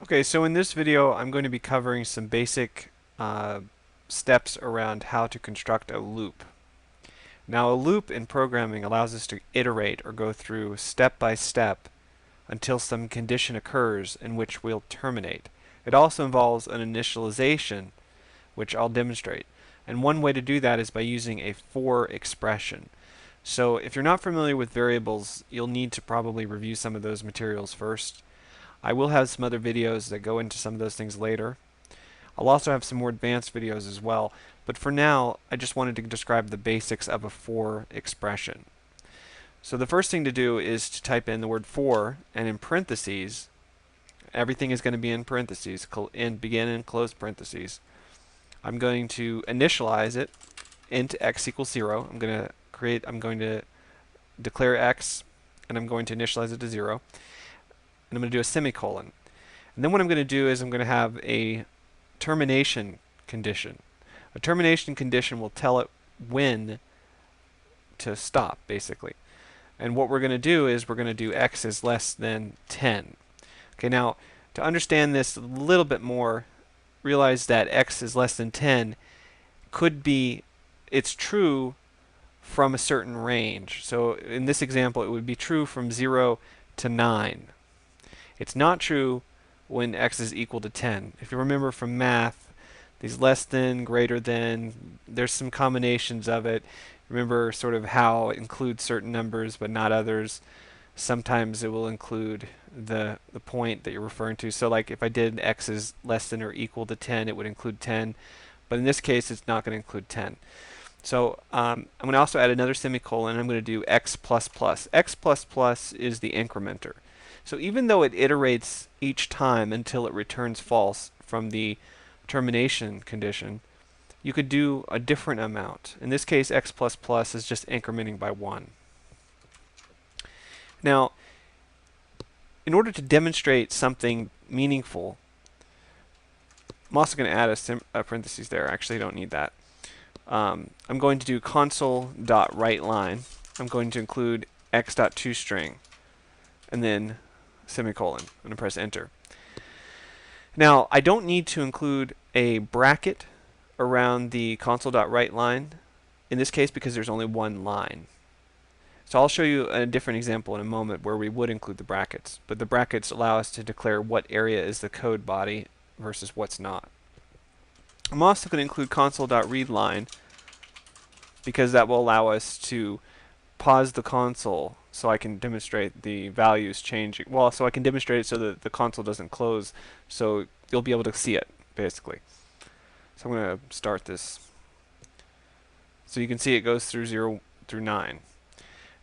Okay, so in this video I'm going to be covering some basic uh, steps around how to construct a loop. Now a loop in programming allows us to iterate or go through step by step until some condition occurs in which we'll terminate. It also involves an initialization, which I'll demonstrate. And one way to do that is by using a for expression. So if you're not familiar with variables, you'll need to probably review some of those materials first. I will have some other videos that go into some of those things later. I'll also have some more advanced videos as well, but for now I just wanted to describe the basics of a for expression. So the first thing to do is to type in the word for, and in parentheses, everything is going to be in parentheses, begin and close parentheses. I'm going to initialize it into x equals 0. I'm going to declare x, and I'm going to initialize it to 0. And I'm going to do a semicolon. And then what I'm going to do is I'm going to have a termination condition. A termination condition will tell it when to stop, basically. And what we're going to do is we're going to do x is less than 10. Okay, now to understand this a little bit more, realize that x is less than 10 could be, it's true from a certain range. So in this example it would be true from 0 to 9. It's not true when x is equal to 10. If you remember from math, these less than, greater than, there's some combinations of it. Remember sort of how it includes certain numbers but not others. Sometimes it will include the point that you're referring to. So like if I did x is less than or equal to 10, it would include 10. But in this case, it's not going to include 10. So I'm going to also add another semicolon. I'm going to do x plus plus. X plus plus is the incrementer. So even though it iterates each time until it returns false from the termination condition, you could do a different amount. In this case, x plus plus is just incrementing by 1. Now, in order to demonstrate something meaningful, I'm also going to add a parentheses there. Actually, I don't need that. I'm going to do console.writeLine. I'm going to include x.toString, and then semicolon. I'm going to press enter. Now, I don't need to include a bracket around the console.writeLine in this case because there's only one line. So I'll show you a different example in a moment where we would include the brackets, but the brackets allow us to declare what area is the code body versus what's not. I'm also going to include console.readLine because that will allow us to pause the console so I can demonstrate the values changing. Well, so I can demonstrate it so that the console doesn't close, so you'll be able to see it, basically. So I'm going to start this. So you can see it goes through 0 through 9.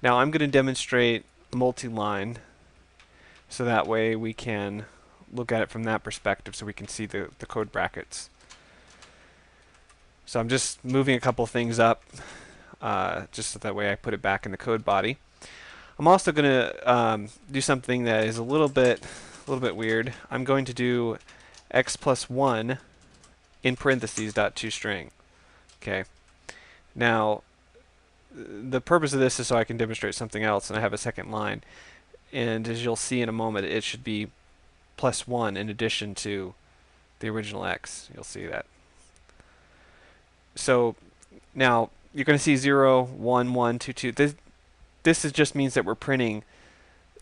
Now I'm going to demonstrate multi-line, so that way we can look at it from that perspective so we can see the code brackets. So I'm just moving a couple things up, just so that way I put it back in the code body. I'm also going to do something that is a little bit weird. I'm going to do x plus 1 in parentheses dot toString. Okay. Now the purpose of this is so I can demonstrate something else, and I have a second line. And as you'll see in a moment, it should be plus 1 in addition to the original x. You'll see that. So now you're going to see 0, 1, 1, 2, 2. This just means that we're printing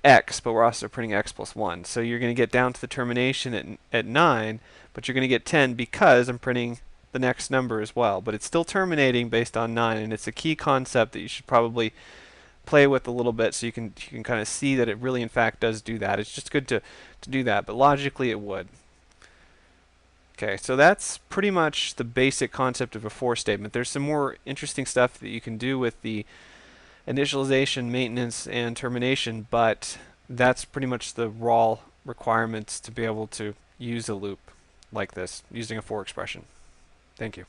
x, but we're also printing x plus 1. So you're going to get down to the termination at 9, but you're going to get 10 because I'm printing the next number as well. But it's still terminating based on 9, and it's a key concept that you should probably play with a little bit so you can kind of see that it really in fact does do that. It's just good to do that, but logically it would. Okay, so that's pretty much the basic concept of a for statement. There's some more interesting stuff that you can do with the initialization, maintenance, and termination, but that's pretty much the raw requirements to be able to use a loop like this using a for expression. Thank you.